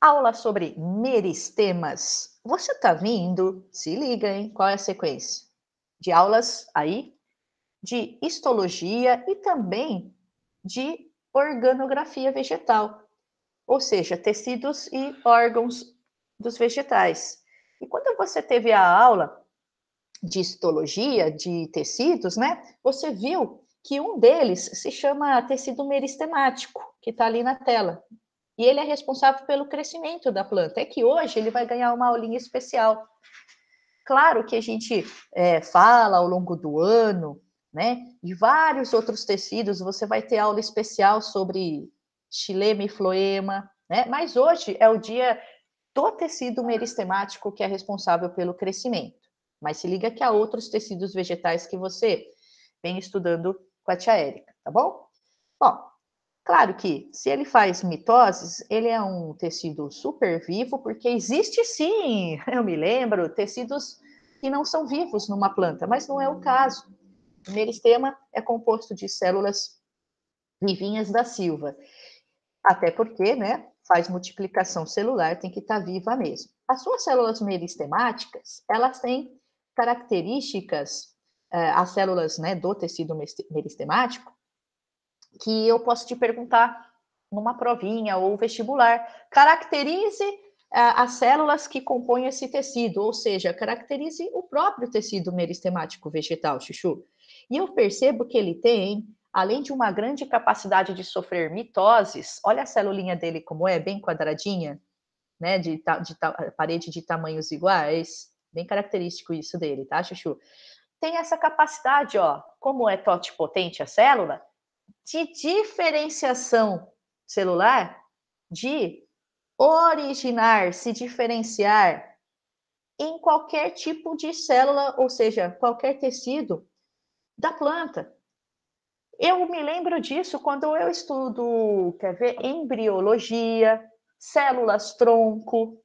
Aula sobre meristemas. Você tá vindo? Se liga, hein? Qual é a sequência? De aulas aí de histologia e também de organografia vegetal, ou seja, tecidos e órgãos dos vegetais. E quando você teve a aula de histologia, de tecidos, né? Você viu que um deles se chama tecido meristemático, que está ali na tela. E ele é responsável pelo crescimento da planta. É que hoje ele vai ganhar uma aulinha especial. Claro que a gente fala ao longo do ano, né? De vários outros tecidos, você vai ter aula especial sobre xilema e floema, né? Mas hoje é o dia do tecido meristemático que é responsável pelo crescimento. Mas se liga que há outros tecidos vegetais que você vem estudando com a tia Érica, tá bom? Bom, claro que se ele faz mitoses, ele é um tecido super vivo, porque existe sim, eu me lembro, tecidos que não são vivos numa planta, mas não é o caso. O meristema é composto de células vivinhas da silva, até porque, né, faz multiplicação celular, tem que estar viva mesmo. As suas células meristemáticas, elas têm características, as células, né, do tecido meristemático, que eu posso te perguntar numa provinha ou vestibular. Caracterize as células que compõem esse tecido, ou seja, caracterize o próprio tecido meristemático vegetal, Chuchu. E eu percebo que ele tem, além de uma grande capacidade de sofrer mitoses, olha a celulinha dele como é, bem quadradinha, né, parede de tamanhos iguais, bem característico isso dele, tá, Chuchu? Tem essa capacidade, ó, como é totipotente a célula, de diferenciação celular, de originar, se diferenciar em qualquer tipo de célula, ou seja, qualquer tecido da planta. Eu me lembro disso quando eu estudo, quer ver, embriologia, células tronco,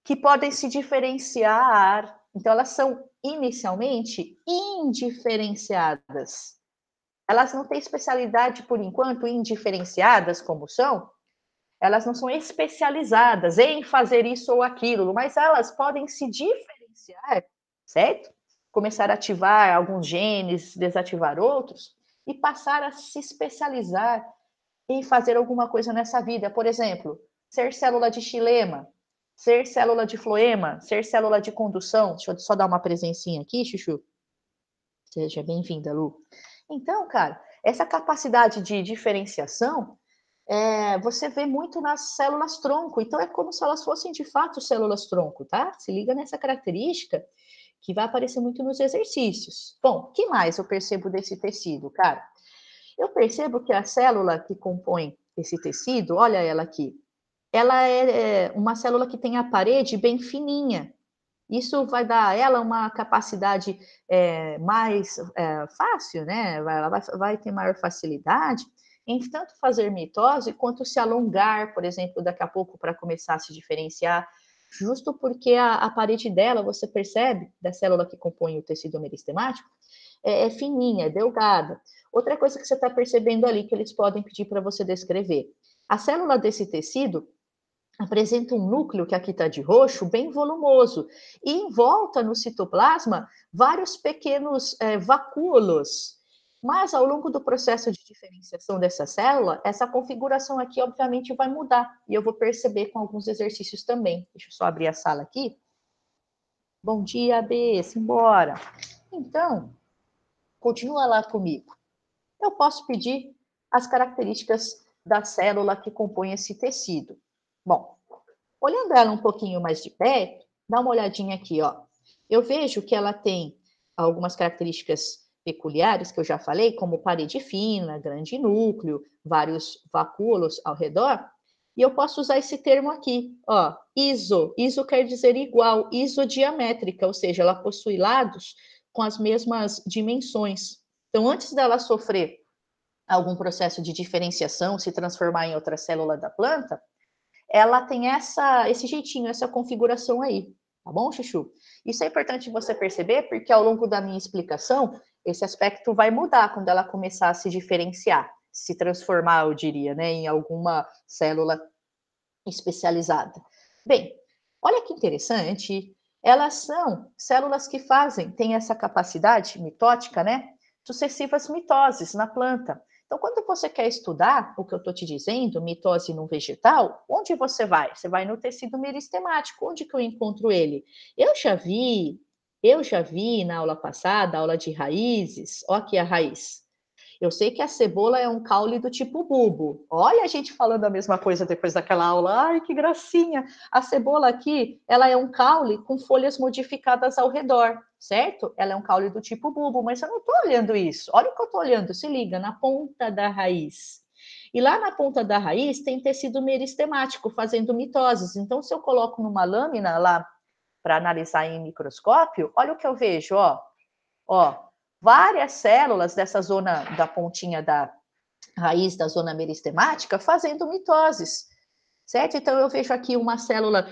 que podem se diferenciar. Então, elas são inicialmente indiferenciadas. Elas não têm especialidade, por enquanto, indiferenciadas como são, elas não são especializadas em fazer isso ou aquilo, mas elas podem se diferenciar, certo? Começar a ativar alguns genes, desativar outros, e passar a se especializar em fazer alguma coisa nessa vida. Por exemplo, ser célula de xilema, ser célula de floema, ser célula de condução. Deixa eu só dar uma presencinha aqui, Chuchu. Seja bem-vinda, Lu. Então, cara, essa capacidade de diferenciação você vê muito nas células tronco. Então, é como se elas fossem de fato células tronco, tá? Se liga nessa característica que vai aparecer muito nos exercícios. Bom, o que mais eu percebo desse tecido, cara? Eu percebo que a célula que compõe esse tecido, olha ela aqui, ela é uma célula que tem a parede bem fininha. Isso vai dar a ela uma capacidade mais fácil, né? Ela vai ter maior facilidade em tanto fazer mitose quanto se alongar, por exemplo, daqui a pouco para começar a se diferenciar, justo porque a parede dela, você percebe, da célula que compõe o tecido meristemático, é fininha, é delgada. Outra coisa que você está percebendo ali que eles podem pedir para você descrever. A célula desse tecido apresenta um núcleo que aqui está de roxo, bem volumoso, e em volta no citoplasma vários pequenos vacúolos. Mas ao longo do processo de diferenciação dessa célula, essa configuração aqui obviamente vai mudar, e eu vou perceber com alguns exercícios também. Deixa eu só abrir a sala aqui. Bom dia, B, simbora. Então, continua lá comigo. Eu posso pedir as características da célula que compõe esse tecido. Bom, olhando ela um pouquinho mais de perto, dá uma olhadinha aqui, ó. Eu vejo que ela tem algumas características peculiares que eu já falei, como parede fina, grande núcleo, vários vacúolos ao redor. E eu posso usar esse termo aqui, ó, iso. Iso quer dizer igual, isodiamétrica, ou seja, ela possui lados com as mesmas dimensões. Então, antes dela sofrer algum processo de diferenciação, se transformar em outra célula da planta, ela tem esse jeitinho, essa configuração aí, tá bom, Chuchu? Isso é importante você perceber, porque ao longo da minha explicação, esse aspecto vai mudar quando ela começar a se diferenciar, se transformar, eu diria, né, em alguma célula especializada. Bem, olha que interessante, elas são células que têm essa capacidade mitótica, né? Sucessivas mitoses na planta. Então, quando você quer estudar o que eu estou te dizendo, mitose no vegetal, onde você vai? Você vai no tecido meristemático. Onde que eu encontro ele? Eu já vi, eu já vi na aula passada, aula de raízes, ó aqui a raiz. Eu sei que a cebola é um caule do tipo bulbo. Olha a gente falando a mesma coisa depois daquela aula. Ai, que gracinha! A cebola aqui, ela é um caule com folhas modificadas ao redor, certo? Ela é um caule do tipo bulbo, mas eu não estou olhando isso. Olha o que eu estou olhando, se liga, na ponta da raiz. E lá na ponta da raiz tem tecido meristemático fazendo mitoses. Então, se eu coloco numa lâmina lá para analisar em microscópio, olha o que eu vejo, ó, várias células dessa zona da pontinha da raiz da zona meristemática fazendo mitoses, certo? Então eu vejo aqui uma célula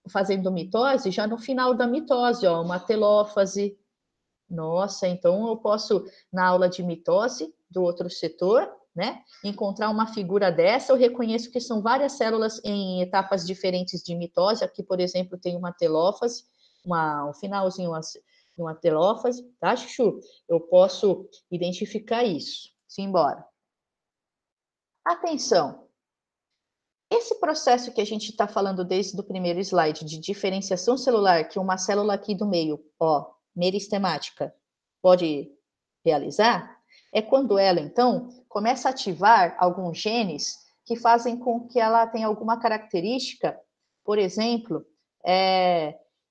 fazendo mitose já no final da mitose, ó, uma telófase. Nossa, então eu posso, na aula de mitose do outro setor, né, encontrar uma figura dessa, eu reconheço que são várias células em etapas diferentes de mitose. Aqui, por exemplo, tem uma telófase, um finalzinho, uma telófase, tá, Chuchu? Eu posso identificar isso. Simbora. Atenção! Esse processo que a gente está falando desde o primeiro slide, de diferenciação celular, que uma célula aqui do meio, ó, meristemática, pode realizar, é quando ela, então, começa a ativar alguns genes que fazem com que ela tenha alguma característica, por exemplo,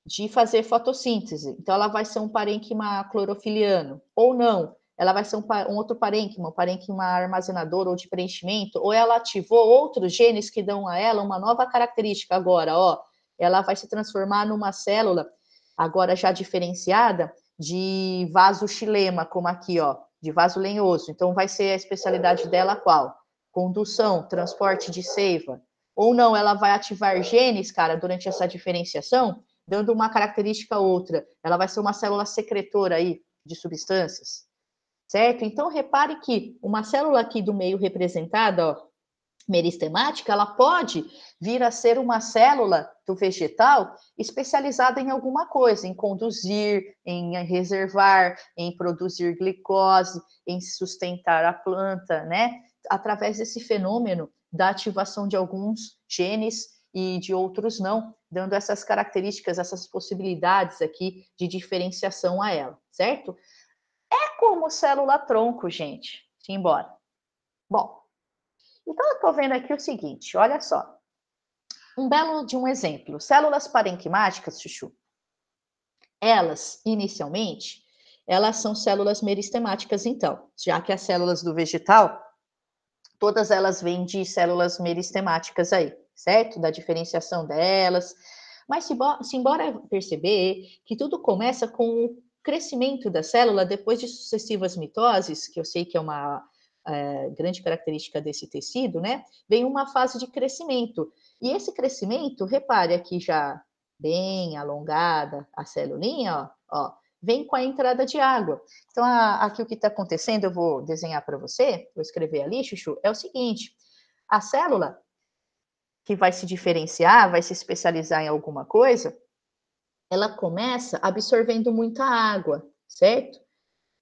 de fazer fotossíntese. Então, ela vai ser um parênquima clorofiliano, ou não, ela vai ser um outro parênquima, um parênquima armazenador ou de preenchimento, ou ela ativou outros genes que dão a ela uma nova característica agora, ó, ela vai se transformar numa célula, agora já diferenciada, de vasoxilema, como aqui, ó, de vaso lenhoso. Então, vai ser a especialidade dela qual? Condução, transporte de seiva. Ou não, ela vai ativar genes, cara, durante essa diferenciação, dando uma característica outra. Ela vai ser uma célula secretora aí de substâncias, certo? Então, repare que uma célula aqui do meio representada, ó, meristemática, ela pode vir a ser uma célula do vegetal especializada em alguma coisa, em conduzir, em reservar, em produzir glicose, em sustentar a planta, né? Através desse fenômeno da ativação de alguns genes e de outros não, dando essas características, essas possibilidades aqui de diferenciação a ela, certo? É como célula-tronco, gente. Simbora. Bom, então eu estou vendo aqui o seguinte, olha só. Um belo de um exemplo. Células parenquimáticas, Chuchu, elas, inicialmente, elas são células meristemáticas, então, já que as células do vegetal, todas elas vêm de células meristemáticas aí, certo? Da diferenciação delas. Mas se embora perceber que tudo começa com o crescimento da célula depois de sucessivas mitoses, que eu sei que é uma grande característica desse tecido, né? Vem uma fase de crescimento. E esse crescimento, repare aqui já bem alongada a celulinha, ó, vem com a entrada de água. Então, aqui o que está acontecendo, eu vou desenhar para você, vou escrever ali, Chuchu, é o seguinte: a célula que vai se diferenciar, vai se especializar em alguma coisa, ela começa absorvendo muita água, certo?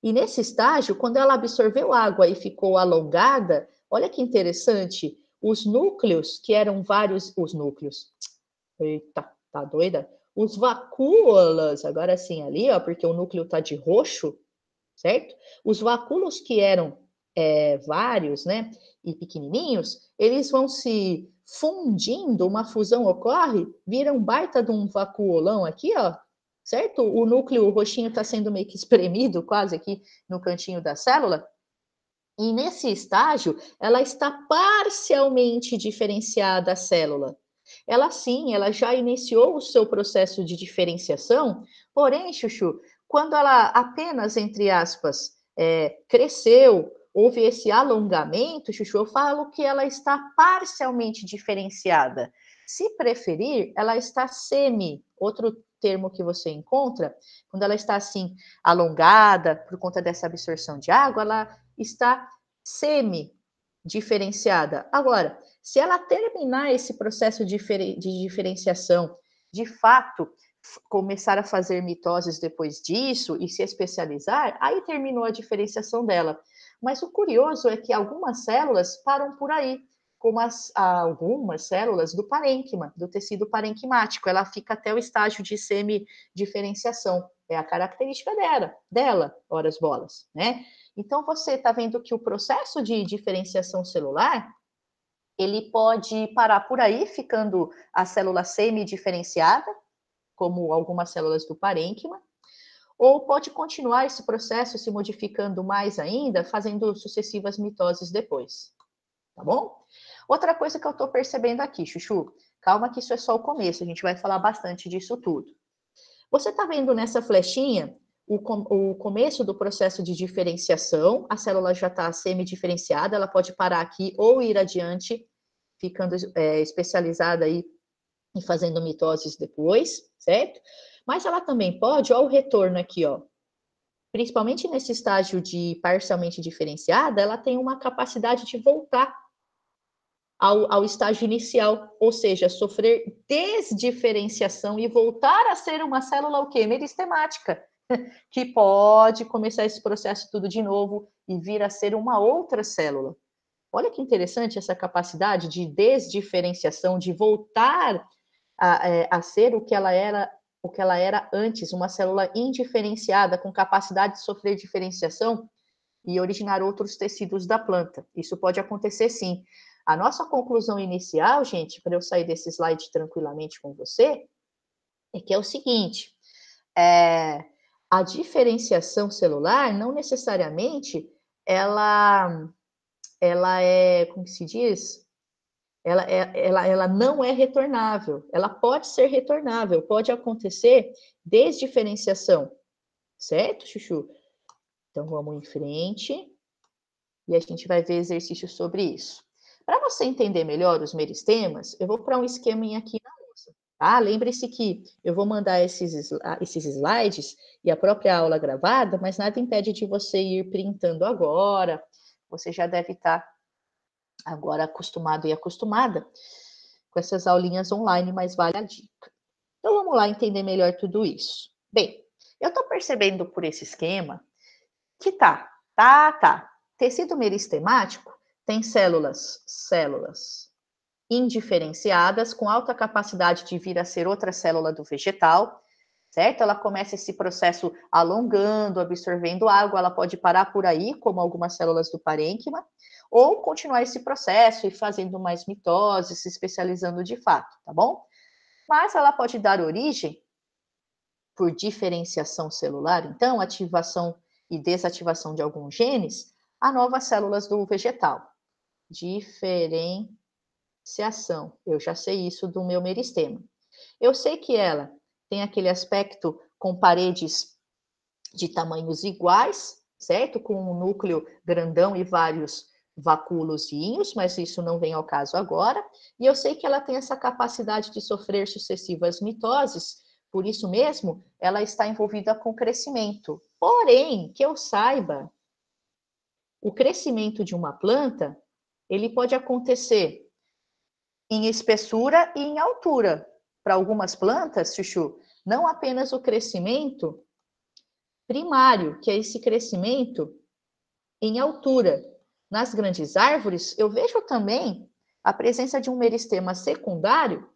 E nesse estágio, quando ela absorveu água e ficou alongada, olha que interessante, os núcleos, que eram vários, os núcleos, eita, tá doida? Os vacúolas, agora sim ali, ó, porque o núcleo tá de roxo, certo? Os vacúolos que eram vários, né, e pequenininhos, eles vão se fundindo, uma fusão ocorre, vira um baita de um vacuolão aqui, ó, certo? O núcleo roxinho está sendo meio que espremido quase aqui no cantinho da célula. E nesse estágio, ela está parcialmente diferenciada a célula. Ela sim, ela já iniciou o seu processo de diferenciação, porém, Chuchu, quando ela apenas, entre aspas, cresceu, houve esse alongamento, Chuchu, eu falo que ela está parcialmente diferenciada. Se preferir, ela está semi, outro termo que você encontra, quando ela está assim alongada por conta dessa absorção de água, ela está semi diferenciada. Agora, se ela terminar esse processo de diferenciação, de fato, começar a fazer mitoses depois disso e se especializar, aí terminou a diferenciação dela. Mas o curioso é que algumas células param por aí, como algumas células do parênquima, do tecido parenquimático. Ela fica até o estágio de semidiferenciação. É a característica dela, horas bolas, né? Então, você está vendo que o processo de diferenciação celular, ele pode parar por aí, ficando a célula semidiferenciada, como algumas células do parênquima, ou pode continuar esse processo se modificando mais ainda, fazendo sucessivas mitoses depois, tá bom? Outra coisa que eu estou percebendo aqui, Chuchu, calma que isso é só o começo, a gente vai falar bastante disso tudo. Você está vendo nessa flechinha o começo do processo de diferenciação, a célula já está semi-diferenciada, ela pode parar aqui ou ir adiante, ficando especializada aí e fazendo mitoses depois, certo? Mas ela também pode, ó, o retorno aqui, ó, principalmente nesse estágio de parcialmente diferenciada, ela tem uma capacidade de voltar ao estágio inicial, ou seja, sofrer desdiferenciação e voltar a ser uma célula o quê? Meristemática, que pode começar esse processo tudo de novo e vir a ser uma outra célula. Olha que interessante essa capacidade de desdiferenciação, de voltar a ser o que ela era antes, uma célula indiferenciada, com capacidade de sofrer diferenciação e originar outros tecidos da planta. Isso pode acontecer sim. A nossa conclusão inicial, gente, para eu sair desse slide tranquilamente com você, é que é o seguinte: a diferenciação celular não necessariamente ela é, como se diz? Ela não é retornável. Ela pode ser retornável, pode acontecer desdiferenciação, certo, Chuchu? Então vamos em frente e a gente vai ver exercícios sobre isso. Para você entender melhor os meristemas, eu vou para um esqueminha aqui na lousa, tá? Lembre-se que eu vou mandar esses slides e a própria aula gravada, mas nada impede de você ir printando agora. Você já deve estar agora acostumado e acostumada com essas aulinhas online, mas vale a dica. Então vamos lá entender melhor tudo isso. Bem, eu estou percebendo por esse esquema que tá. Tecido meristemático tem células indiferenciadas, com alta capacidade de vir a ser outra célula do vegetal, certo? Ela começa esse processo alongando, absorvendo água, ela pode parar por aí, como algumas células do parênquima, ou continuar esse processo e fazendo mais mitose, se especializando de fato, tá bom? Mas ela pode dar origem, por diferenciação celular, então, ativação e desativação de alguns genes, a novas células do vegetal. Diferenciação. Eu já sei isso do meu meristema. Eu sei que ela tem aquele aspecto com paredes de tamanhos iguais, certo? Com um núcleo grandão e vários vacúolozinhos, mas isso não vem ao caso agora. E eu sei que ela tem essa capacidade de sofrer sucessivas mitoses, por isso mesmo, ela está envolvida com crescimento. Porém, que eu saiba, o crescimento de uma planta, ele pode acontecer em espessura e em altura. Para algumas plantas, Chuchu, não apenas o crescimento primário, que é esse crescimento em altura. Nas grandes árvores, eu vejo também a presença de um meristema secundário,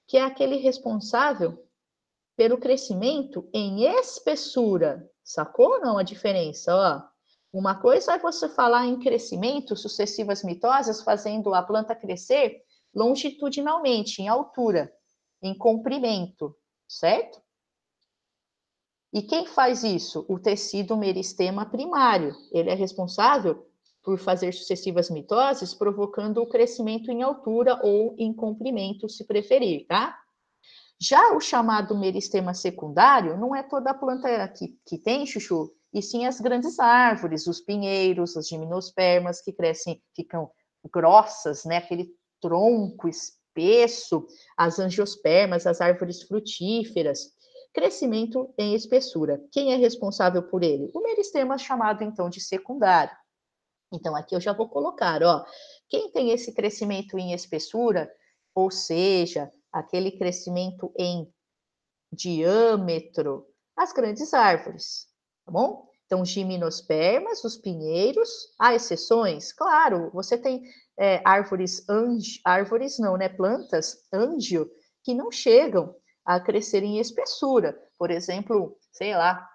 que é aquele responsável pelo crescimento em espessura. Sacou ou não a diferença? Ó, uma coisa é você falar em crescimento, sucessivas mitoses, fazendo a planta crescer longitudinalmente, em altura, em comprimento, certo? E quem faz isso? O tecido meristema primário. Ele é responsável por fazer sucessivas mitoses, provocando o crescimento em altura ou em comprimento, se preferir, tá? Já o chamado meristema secundário, não é toda a planta que tem, Chuchu, e sim as grandes árvores, os pinheiros, as gimnospermas que crescem, ficam grossas, né? Aquele tronco espesso, as angiospermas, as árvores frutíferas. Crescimento em espessura. Quem é responsável por ele? O meristema chamado, então, de secundário. Então, aqui eu já vou colocar, ó, Quem tem esse crescimento em espessura, ou seja, aquele crescimento em diâmetro, as grandes árvores, tá bom? Então, gimnospermas, os pinheiros, há exceções? Claro, você tem árvores não, né? Plantas ângio que não chegam a crescer em espessura. Por exemplo, sei lá,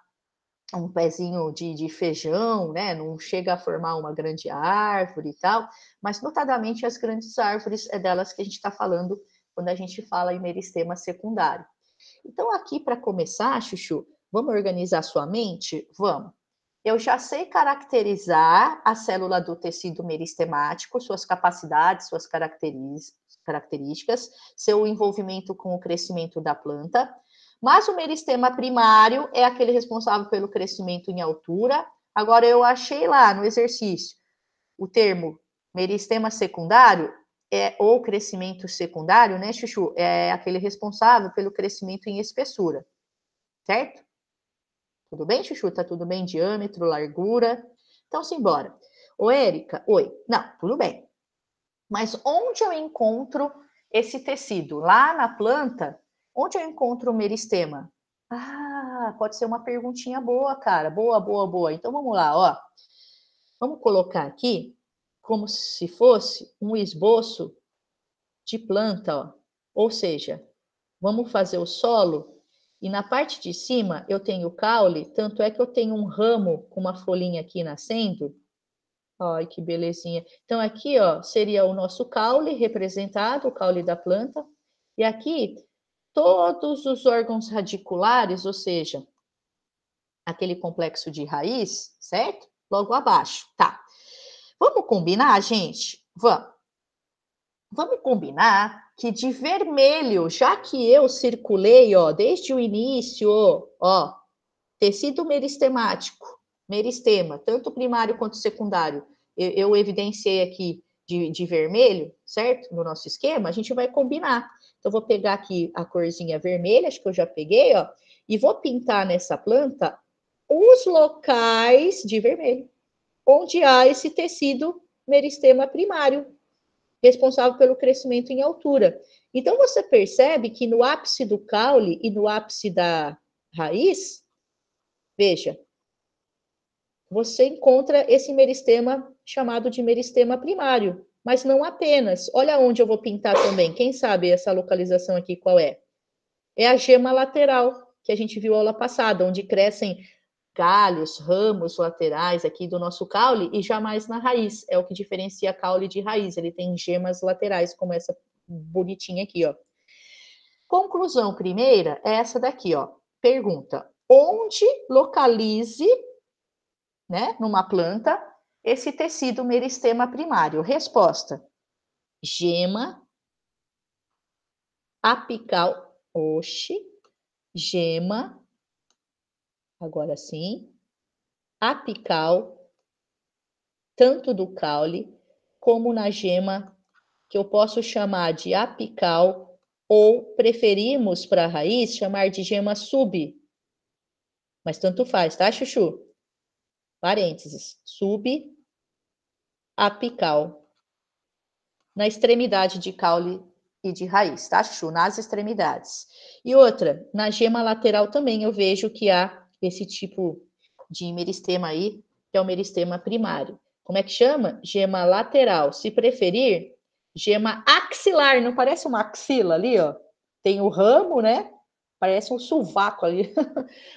um pezinho de feijão, né? Não chega a formar uma grande árvore e tal, mas notadamente as grandes árvores é delas que a gente está falando quando a gente fala em meristema secundário. Então, aqui para começar, Chuchu, vamos organizar sua mente? Vamos. Eu já sei caracterizar a célula do tecido meristemático, suas capacidades, suas características, seu envolvimento com o crescimento da planta. Mas o meristema primário é aquele responsável pelo crescimento em altura. Agora, eu achei lá no exercício o termo meristema secundário, ou crescimento secundário, né, Chuchu? É aquele responsável pelo crescimento em espessura, certo? Tudo bem, Chuchu? Tá tudo bem? Diâmetro, largura. Então, simbora. Ô, Érica, oi. Não, tudo bem. Mas onde eu encontro esse tecido? Lá na planta? Onde eu encontro o meristema? Ah, pode ser uma perguntinha boa, cara. Boa, boa, boa. Então, vamos lá, ó. Vamos colocar aqui como se fosse um esboço de planta, ó. Ou seja, vamos fazer o solo e na parte de cima eu tenho o caule, tanto é que eu tenho um ramo com uma folhinha aqui nascendo. Ai, que belezinha. Então aqui, ó, seria o nosso caule representado, o caule da planta. E aqui todos os órgãos radiculares, ou seja, aquele complexo de raiz, certo? Logo abaixo. Tá. Vamos combinar, gente? Vamos. Vamos combinar que de vermelho, já que eu circulei, ó, desde o início, ó, tecido meristemático, meristema, tanto primário quanto secundário, eu evidenciei aqui de vermelho, certo? No nosso esquema, a gente vai combinar. Então, vou pegar aqui a corzinha vermelha, acho que eu já peguei, ó, e vou pintar nessa planta os locais de vermelho, onde há esse tecido meristema primário, responsável pelo crescimento em altura. Então, você percebe que no ápice do caule e no ápice da raiz, veja, você encontra esse meristema chamado de meristema primário, mas não apenas. Olha onde eu vou pintar também. Quem sabe essa localização aqui qual é? É a gema lateral, que a gente viu aula passada, onde crescem galhos, ramos laterais aqui do nosso caule e jamais na raiz. É o que diferencia caule de raiz. Ele tem gemas laterais, como essa bonitinha aqui, ó. Conclusão primeira é essa daqui, ó. Pergunta: onde localize, né, numa planta, esse tecido meristema primário? Resposta: gema apical. Oxi, gema, agora sim, apical, tanto do caule como na gema, que eu posso chamar de apical, ou preferimos para a raiz chamar de gema sub. Mas tanto faz, tá, Chuchu? Parênteses, subapical, na extremidade de caule e de raiz, tá, Chuchu? Nas extremidades. E outra, na gema lateral também eu vejo que há esse tipo de meristema aí, que é o meristema primário. Como é que chama? Gema lateral. Se preferir, gema axilar. Não parece uma axila ali, ó? Tem o ramo, né? Parece um sovaco ali.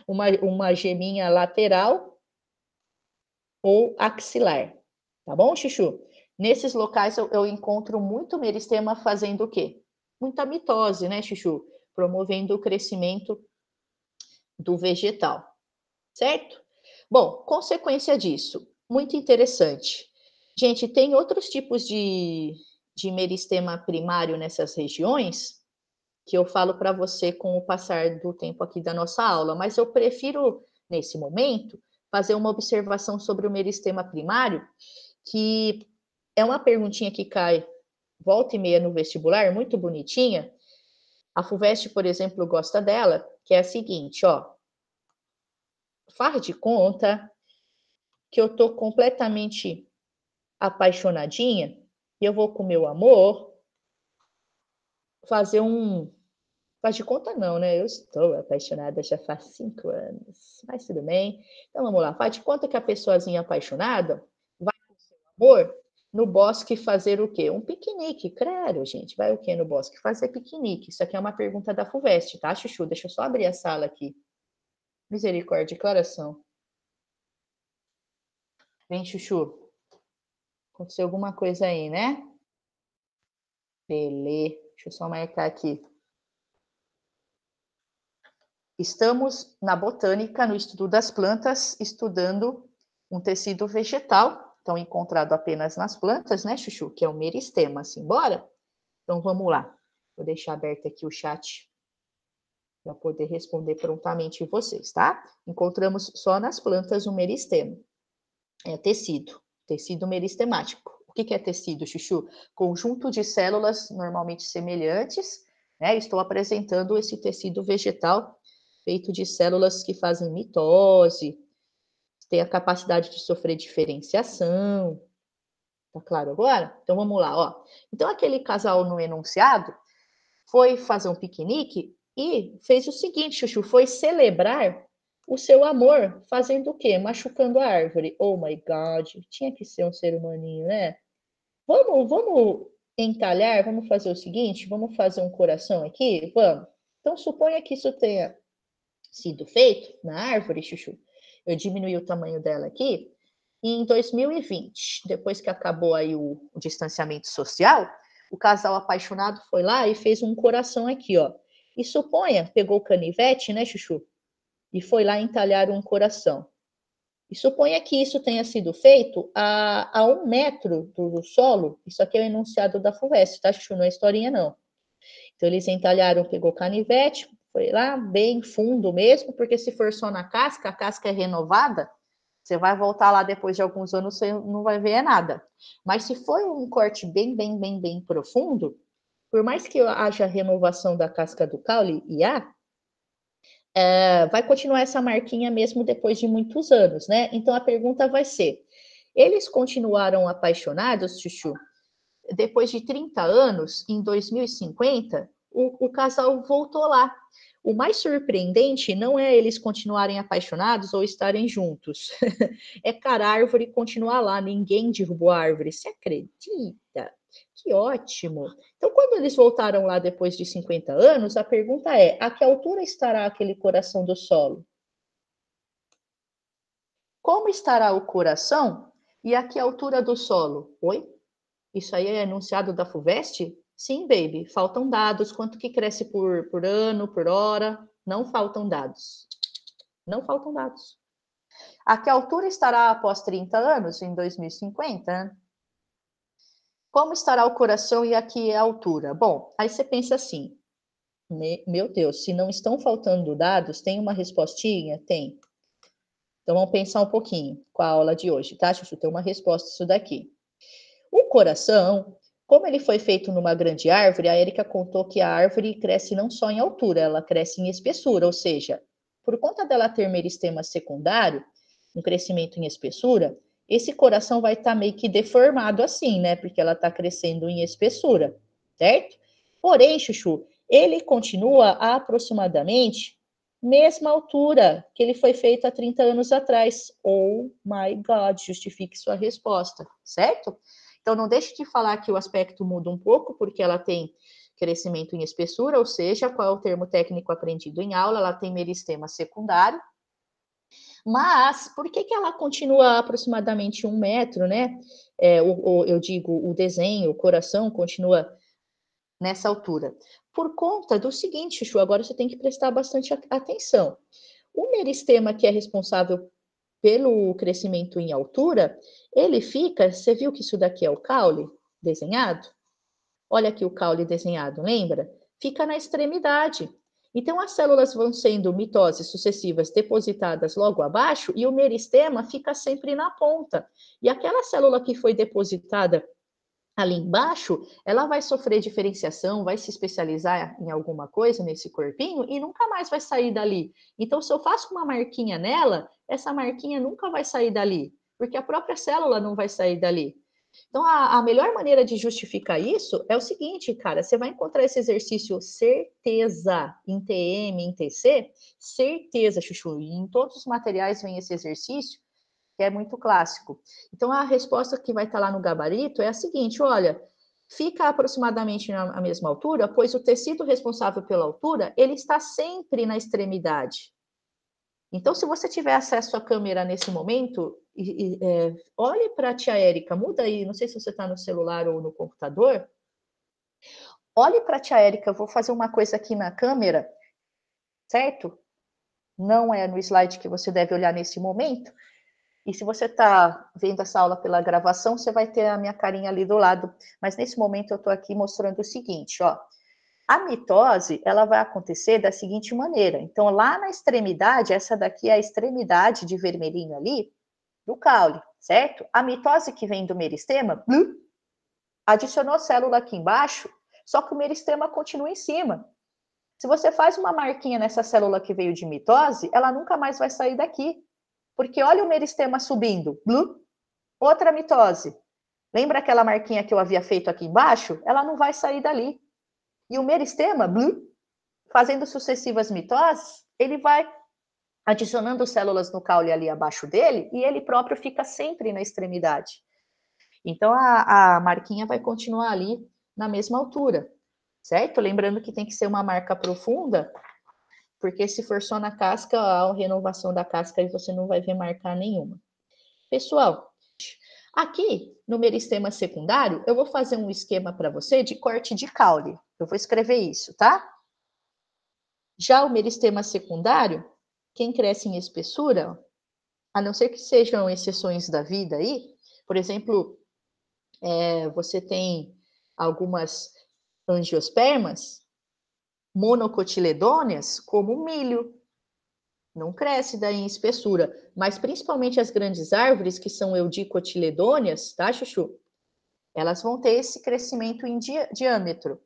uma geminha lateral ou axilar. Tá bom, Chuchu? Nesses locais eu encontro muito meristema fazendo o quê? Muita mitose, né, Chuchu? Promovendo o crescimento do vegetal, certo? Bom, consequência disso, muito interessante. Gente, tem outros tipos de meristema primário nessas regiões que eu falo para você com o passar do tempo aqui da nossa aula, mas eu prefiro, nesse momento, fazer uma observação sobre o meristema primário, que é uma perguntinha que cai volta e meia no vestibular, muito bonitinha. A FUVEST, por exemplo, gosta dela, que é a seguinte, ó. Faz de conta que eu tô completamente apaixonadinha E eu vou com o meu amor fazer um... Faz de conta não, né? Eu estou apaixonada já faz 5 anos, mas tudo bem. Então vamos lá, faz de conta que a pessoazinha apaixonada vai com seu amor no bosque fazer o quê? Um piquenique, credo, gente. Vai o quê no bosque? Fazer piquenique. Isso aqui é uma pergunta da FUVEST, tá, Chuchu? Deixa eu só abrir a sala aqui. Misericórdia, declaração. Vem, Chuchu. Aconteceu alguma coisa aí, né? Beleza. Deixa eu só marcar aqui. Estamos na botânica, no estudo das plantas, estudando um tecido vegetal, então encontrado apenas nas plantas, né, Chuchu? Que é o meristema. Simbora? Então vamos lá. Vou deixar aberto aqui o chat para poder responder prontamente vocês, tá? Encontramos só nas plantas o meristema. É tecido meristemático. O que é tecido, Chuchu? Conjunto de células normalmente semelhantes, né? Estou apresentando esse tecido vegetal feito de células que fazem mitose, tem a capacidade de sofrer diferenciação. Tá claro agora? Então vamos lá, ó. Então aquele casal no enunciado foi fazer um piquenique e fez o seguinte, Chuchu, foi celebrar o seu amor fazendo o quê? Machucando a árvore. Oh my God, tinha que ser um ser humaninho, né? Vamos entalhar, vamos fazer o seguinte, vamos fazer um coração aqui? Vamos. Então suponha que isso tenha sido feito na árvore, Chuchu. Eu diminui o tamanho dela aqui. E em 2020, depois que acabou aí o distanciamento social, o casal apaixonado foi lá e fez um coração aqui, ó. E suponha, pegou o canivete, né, Chuchu? E foi lá entalhar um coração. E suponha que isso tenha sido feito a 1 metro do solo. Isso aqui é o enunciado da FUVEST, tá, Chuchu? Não é historinha, não. Então, eles entalharam, pegou o canivete, foi lá, bem fundo mesmo, porque se for só na casca, a casca é renovada, você vai voltar lá depois de alguns anos, você não vai ver nada. Mas se for um corte bem profundo, por mais que haja renovação da casca do caule, vai continuar essa marquinha mesmo depois de muitos anos, né? Então a pergunta vai ser: eles continuaram apaixonados, Chuchu? Depois de 30 anos, em 2050, o casal voltou lá. O mais surpreendente não é eles continuarem apaixonados ou estarem juntos. É cara, a árvore continuar lá, ninguém derrubou a árvore. Você acredita? Que ótimo. Então, quando eles voltaram lá depois de 50 anos, a pergunta é: a que altura estará aquele coração do solo? Como estará o coração e a que altura do solo? Oi? Isso aí é enunciado da FUVEST? Sim, baby. Faltam dados. Quanto que cresce por ano, por hora? Não faltam dados. Não faltam dados. A que altura estará após 30 anos, em 2050? Como estará o coração e a que altura? Bom, aí você pensa assim, meu Deus, se não estão faltando dados, tem uma respostinha? Tem. Então vamos pensar um pouquinho com a aula de hoje, tá? Deixa eu ter uma resposta isso daqui. O coração, como ele foi feito numa grande árvore, a Erika contou que a árvore cresce não só em altura, ela cresce em espessura, ou seja, por conta dela ter meristema secundário, um crescimento em espessura, esse coração vai estar meio que deformado assim, né? Porque ela está crescendo em espessura, certo? Porém, Chuchu, ele continua a aproximadamente mesma altura que ele foi feito há 30 anos atrás. Oh my God, justifique sua resposta, certo? Então, não deixe de falar que o aspecto muda um pouco, porque ela tem crescimento em espessura, ou seja, qual é o termo técnico aprendido em aula? Ela tem meristema secundário. Mas, por que ela continua aproximadamente 1 metro, né? Eu digo, o desenho, o coração continua nessa altura. Por conta do seguinte, Chu, agora você tem que prestar bastante atenção. O meristema que é responsável pelo crescimento em altura, ele fica, você viu que isso daqui é o caule desenhado? Olha aqui o caule desenhado, lembra? Fica na extremidade. Então, as células vão sendo mitoses sucessivas depositadas logo abaixo e o meristema fica sempre na ponta. E aquela célula que foi depositada ali embaixo, ela vai sofrer diferenciação, vai se especializar em alguma coisa nesse corpinho e nunca mais vai sair dali. Então, se eu faço uma marquinha nela, essa marquinha nunca vai sair dali, porque a própria célula não vai sair dali. Então, a melhor maneira de justificar isso é o seguinte, cara, você vai encontrar esse exercício certeza em TM, em TC, certeza, Chuchu, e em todos os materiais vem esse exercício, que é muito clássico. Então, a resposta que vai estar lá no gabarito é a seguinte, olha, fica aproximadamente na mesma altura, pois o tecido responsável pela altura, ele está sempre na extremidade. Então, se você tiver acesso à câmera nesse momento, olhe para a tia Érica, muda aí, não sei se você está no celular ou no computador. Olhe para a tia Érica, eu vou fazer uma coisa aqui na câmera, certo? Não é no slide que você deve olhar nesse momento. E se você está vendo essa aula pela gravação, você vai ter a minha carinha ali do lado. Mas nesse momento eu estou aqui mostrando o seguinte, ó. A mitose, ela vai acontecer da seguinte maneira. Então, lá na extremidade, essa daqui é a extremidade de vermelhinho ali, do caule, certo? A mitose que vem do meristema, adicionou célula aqui embaixo, só que o meristema continua em cima. Se você faz uma marquinha nessa célula que veio de mitose, ela nunca mais vai sair daqui. Porque olha o meristema subindo, outra mitose. Lembra aquela marquinha que eu havia feito aqui embaixo? Ela não vai sair dali. E o meristema, fazendo sucessivas mitoses, ele vai adicionando células no caule ali abaixo dele e ele próprio fica sempre na extremidade. Então a marquinha vai continuar ali na mesma altura, certo? Lembrando que tem que ser uma marca profunda, porque se for só na casca, a renovação da casca aí você não vai ver marca nenhuma. Pessoal, aqui no meristema secundário, eu vou fazer um esquema para você de corte de caule. Eu vou escrever isso, tá? Já o meristema secundário, quem cresce em espessura, a não ser que sejam exceções da vida aí, por exemplo, você tem algumas angiospermas monocotiledôneas, como o milho, não cresce daí em espessura, mas principalmente as grandes árvores, que são eudicotiledôneas, tá, Chuchu? Elas vão ter esse crescimento em diâmetro.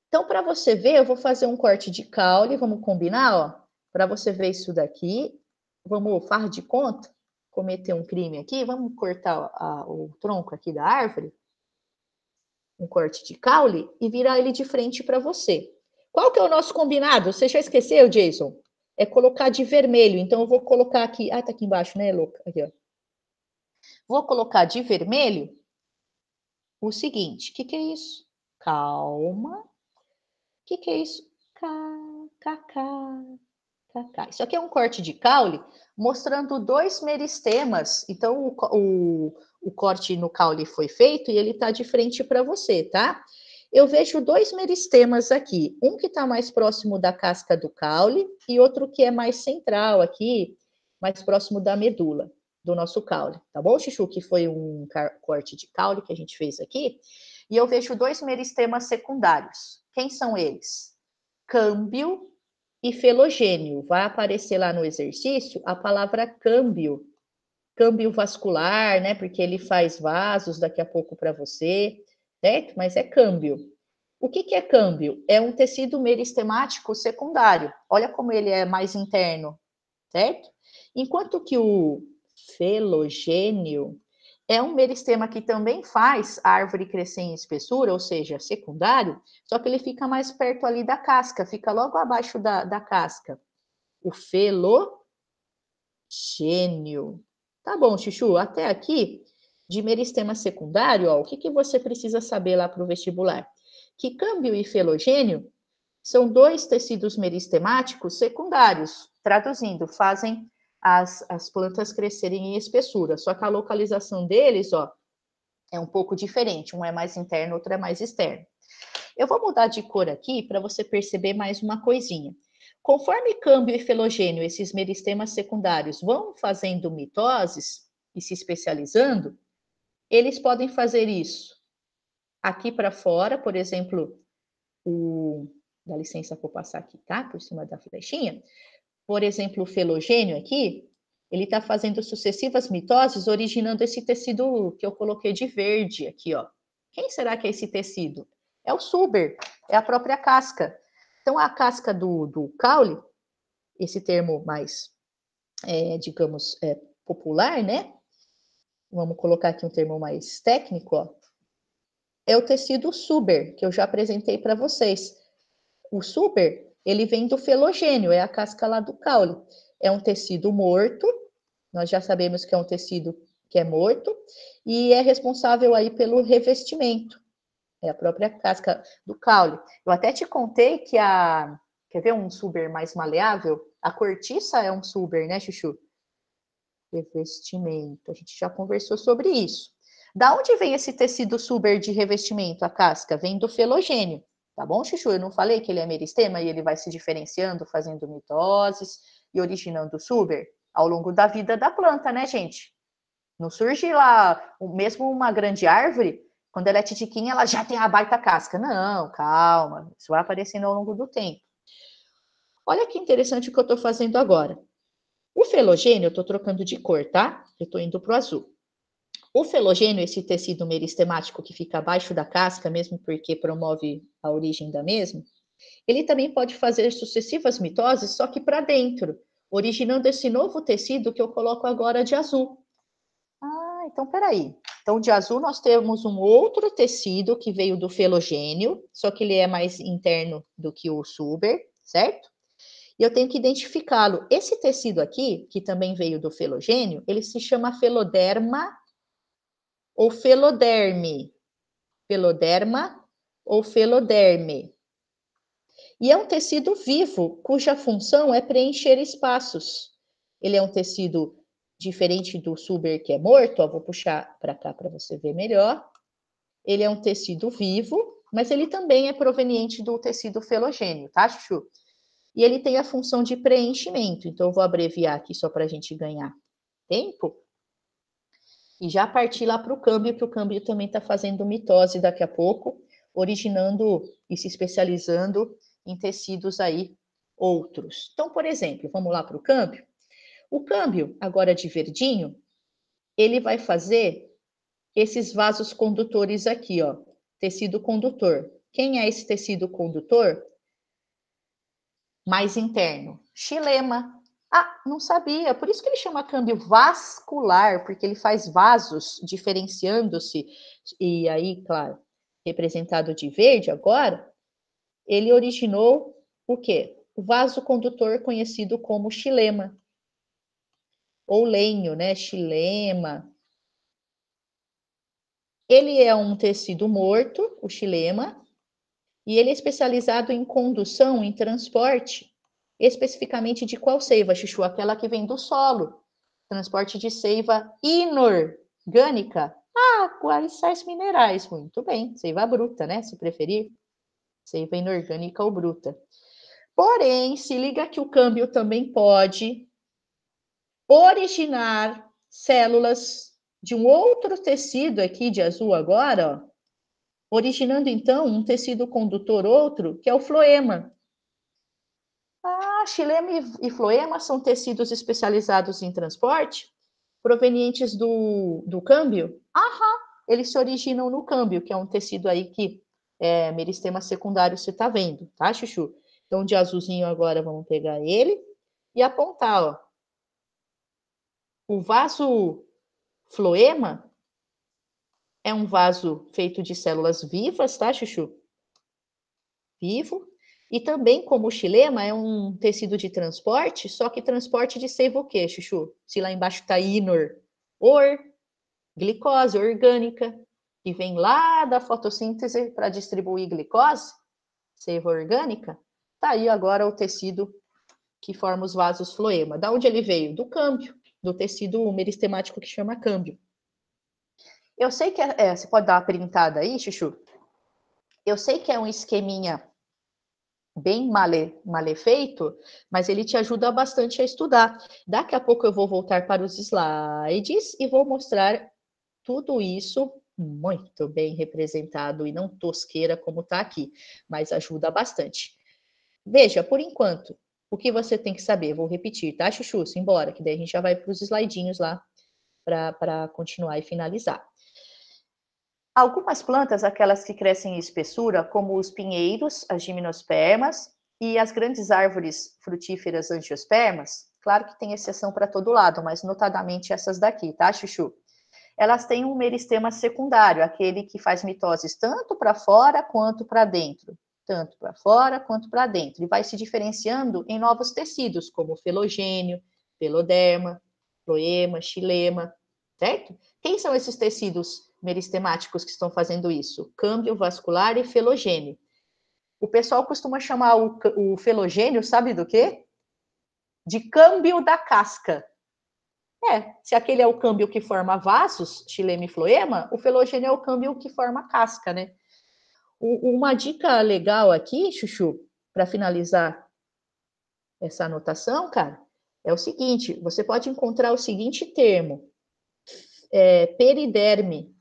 Então, para você ver, eu vou fazer um corte de caule, vamos combinar, ó, para você ver isso daqui. Vamos, faz de conta, cometer um crime aqui, vamos cortar o tronco aqui da árvore, um corte de caule, e virar ele de frente para você. Qual que é o nosso combinado? Você já esqueceu, Jason? É colocar de vermelho. Então, eu vou colocar aqui. Ah, tá aqui embaixo, né, louca? Aqui, ó. Vou colocar de vermelho o seguinte: o que é isso? Calma. O que é isso? Isso aqui é um corte de caule mostrando dois meristemas. Então, o corte no caule foi feito e ele está de frente para você, tá? Eu vejo dois meristemas aqui. Um que está mais próximo da casca do caule e outro que é mais central aqui, mais próximo da medula do nosso caule. Tá bom, Chuchu? Que foi um corte de caule que a gente fez aqui. E eu vejo dois meristemas secundários. Quem são eles? Câmbio e felogênio. Vai aparecer lá no exercício a palavra câmbio, câmbio vascular, né? Porque ele faz vasos daqui a pouco para você, certo? Mas é câmbio. O que é câmbio? É um tecido meristemático secundário. Olha como ele é mais interno, certo? Enquanto que o felogênio é um meristema que também faz a árvore crescer em espessura, ou seja, secundário, só que ele fica mais perto ali da casca, fica logo abaixo da casca. O felogênio. Tá bom, Chuchu, até aqui, de meristema secundário, ó, o que você precisa saber lá para o vestibular? Que câmbio e felogênio são dois tecidos meristemáticos secundários, traduzindo, fazem as plantas crescerem em espessura, só que a localização deles, ó, é um pouco diferente, um é mais interno, outro é mais externo. Eu vou mudar de cor aqui para você perceber mais uma coisinha. Conforme câmbio e felogênio, esses meristemas secundários vão fazendo mitoses e se especializando, eles podem fazer isso aqui para fora, por exemplo, dá licença para eu passar aqui, tá? Por cima da flechinha. Por exemplo, o felogênio aqui, ele está fazendo sucessivas mitoses, originando esse tecido que eu coloquei de verde aqui, ó. Quem será que é esse tecido? É o suber, é a própria casca. Então, a casca do caule, esse termo mais, digamos, popular, né? vamos colocar aqui um termo mais técnico, ó, é o tecido suber, que eu já apresentei para vocês. O suber, ele vem do felogênio, é a casca lá do caule. É um tecido morto, nós já sabemos que é um tecido que é morto, e é responsável aí pelo revestimento. É a própria casca do caule. Eu até te contei que quer ver um suber mais maleável? A cortiça é um suber, né, Chuchu? Revestimento. A gente já conversou sobre isso. Da onde vem esse tecido suber de revestimento, a casca? Vem do felogênio, tá bom, Chuchu? Eu não falei que ele é meristema e ele vai se diferenciando, fazendo mitoses e originando suber ao longo da vida da planta, né, gente? Não surge lá, mesmo uma grande árvore, quando ela é titiquinha, ela já tem a baita casca. Não, calma, isso vai aparecendo ao longo do tempo. Olha que interessante o que eu estou fazendo agora. O felogênio, eu estou trocando de cor, tá? Eu estou indo para o azul. O felogênio, esse tecido meristemático que fica abaixo da casca, mesmo porque promove a origem da mesma, ele também pode fazer sucessivas mitoses, só que para dentro, originando esse novo tecido que eu coloco agora de azul. Ah, então peraí. Então, de azul nós temos um outro tecido que veio do felogênio, só que ele é mais interno do que o suber, certo? E eu tenho que identificá-lo. Esse tecido aqui, que também veio do felogênio, ele se chama feloderma ou feloderme. Feloderma ou feloderme. E é um tecido vivo, cuja função é preencher espaços. Ele é um tecido diferente do suber, que é morto. Ó, vou puxar para cá para você ver melhor. Ele é um tecido vivo, mas ele também é proveniente do tecido felogênio, tá, Chuchu? E ele tem a função de preenchimento. Então, eu vou abreviar aqui só para a gente ganhar tempo. E já partir lá para o câmbio, que o câmbio também está fazendo mitose daqui a pouco, originando e se especializando em tecidos aí outros. Então, por exemplo, vamos lá para o câmbio. O câmbio, agora de verdinho, ele vai fazer esses vasos condutores aqui, ó, tecido condutor. Quem é esse tecido condutor? Mais interno. Xilema. Ah, não sabia. Por isso que ele chama câmbio vascular, porque ele faz vasos diferenciando-se. E aí, claro, representado de verde agora, ele originou o quê? O vaso condutor conhecido como xilema. Ou lenho, né? Xilema. Ele é um tecido morto, o xilema, e ele é especializado em condução, em transporte, especificamente de qual seiva, Chuchu? Aquela que vem do solo. Transporte de seiva inorgânica. Ah, quais sais minerais? Muito bem, seiva bruta, né? Se preferir, seiva inorgânica ou bruta. Porém, se liga que o câmbio também pode originar células de um outro tecido aqui de azul agora, ó, originando então um tecido condutor outro, que é o floema. Ah, xilema e floema são tecidos especializados em transporte, provenientes do câmbio? Aham, eles se originam no câmbio, que é um tecido aí que é meristema secundário, você tá vendo, tá, Chuchu? Então, de azulzinho agora, vamos pegar ele e apontar, ó. O vaso floema é um vaso feito de células vivas, tá, Chuchu? Vivo. E também, como o xilema, é um tecido de transporte, só que transporte de seiva o quê, Chuchu? Se lá embaixo está inor, or, glicose orgânica, que vem lá da fotossíntese para distribuir glicose, seiva orgânica, tá aí agora o tecido que forma os vasos floema. Da onde ele veio? Do câmbio, do tecido meristemático que chama câmbio. Eu sei que você pode dar uma printada aí, Chuchu? Eu sei que é um esqueminha bem mal feito, mas ele te ajuda bastante a estudar. Daqui a pouco eu vou voltar para os slides e vou mostrar tudo isso muito bem representado e não tosqueira como está aqui, mas ajuda bastante. Veja, por enquanto, o que você tem que saber? Vou repetir, tá, Chuchu? Simbora, que daí a gente já vai para os slidinhos lá para continuar e finalizar. Algumas plantas, aquelas que crescem em espessura, como os pinheiros, as gimnospermas e as grandes árvores frutíferas angiospermas, claro que tem exceção para todo lado, mas notadamente essas daqui, tá, Chuchu? elas têm um meristema secundário, aquele que faz mitoses tanto para fora quanto para dentro. Tanto para fora quanto para dentro. E vai se diferenciando em novos tecidos, como felogênio, peloderma, floema, xilema, certo? Quem são esses tecidos meristemáticos que estão fazendo isso? Câmbio vascular e felogênio. O pessoal costuma chamar o felogênio, sabe do quê? De câmbio da casca. Se aquele é o câmbio que forma vasos, xilema e floema, o felogênio é o câmbio que forma casca, né? Uma dica legal aqui, Chuchu, para finalizar essa anotação, cara, é o seguinte: você pode encontrar o seguinte termo, periderme.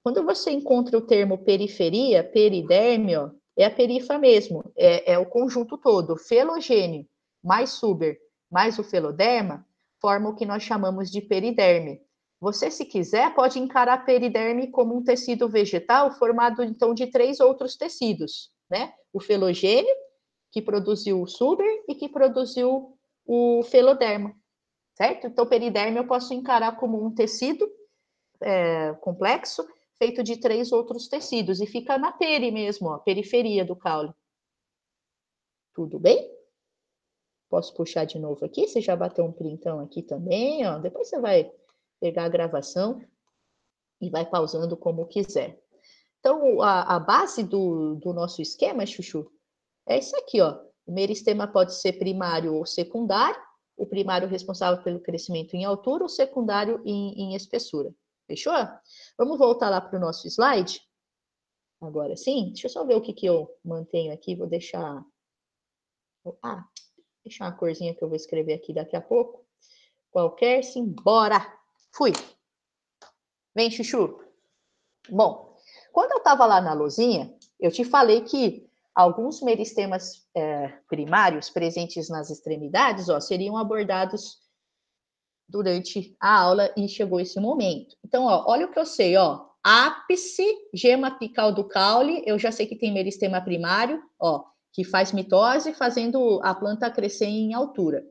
Quando você encontra o termo periferia, periderme, ó, é a perifa mesmo, é o conjunto todo, felogênio mais suber mais o feloderma, forma o que nós chamamos de periderme. Você, se quiser, pode encarar a periderme como um tecido vegetal formado, então, de 3 outros tecidos, né? O felogênio, que produziu o suber e que produziu o feloderma, certo? Então, periderme eu posso encarar como um tecido complexo, feito de 3 outros tecidos, e fica na peri mesmo, ó, periferia do caule. Tudo bem? Posso puxar de novo aqui? Você já bateu um printão aqui também, ó. Depois você vai pegar a gravação e vai pausando como quiser. Então, a base do nosso esquema, Chuchu, é isso aqui, ó. O meristema pode ser primário ou secundário. O primário responsável pelo crescimento em altura, o secundário em espessura. Fechou? Vamos voltar lá para o nosso slide. Agora sim. Deixa eu só ver o que eu mantenho aqui. Vou deixar... deixar uma corzinha que eu vou escrever aqui daqui a pouco. Qualquer, simbora! Fui! Vem, Chuchu! Bom, quando eu estava lá na luzinha, eu te falei que alguns meristemas primários presentes nas extremidades, ó, seriam abordados durante a aula e chegou esse momento. Então, ó, olha o que eu sei, ó. Ápice, gema apical do caule, eu já sei que tem meristema primário, ó, que faz mitose, fazendo a planta crescer em altura.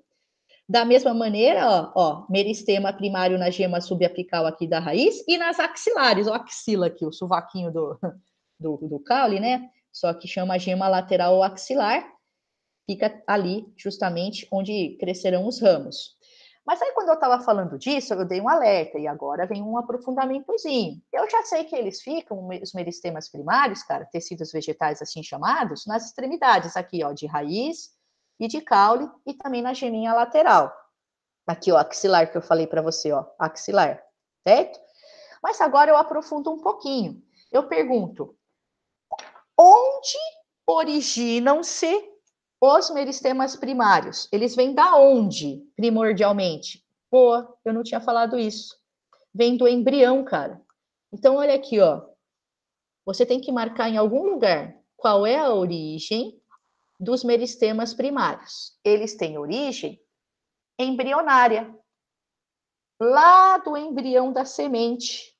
Da mesma maneira, ó, meristema primário na gema subapical aqui da raiz e nas axilares, ó, axila aqui, o sovaquinho do caule, né? Só que chama gema lateral ou axilar, fica ali justamente onde crescerão os ramos. Mas aí, quando eu estava falando disso, eu dei um alerta, e agora vem um aprofundamentozinho. Eu já sei que eles ficam, os meristemas primários, cara, tecidos vegetais assim chamados, nas extremidades aqui, ó, de raiz e de caule, e também na geminha lateral. Aqui, ó, axilar que eu falei para você, ó, axilar, certo? Mas agora eu aprofundo um pouquinho. Eu pergunto, onde originam-se os meristemas primários? Eles vêm da onde, primordialmente? Pô, eu não tinha falado isso. Vem do embrião, cara. Então, olha aqui, ó. Você tem que marcar em algum lugar qual é a origem dos meristemas primários. Eles têm origem embrionária, lá do embrião da semente.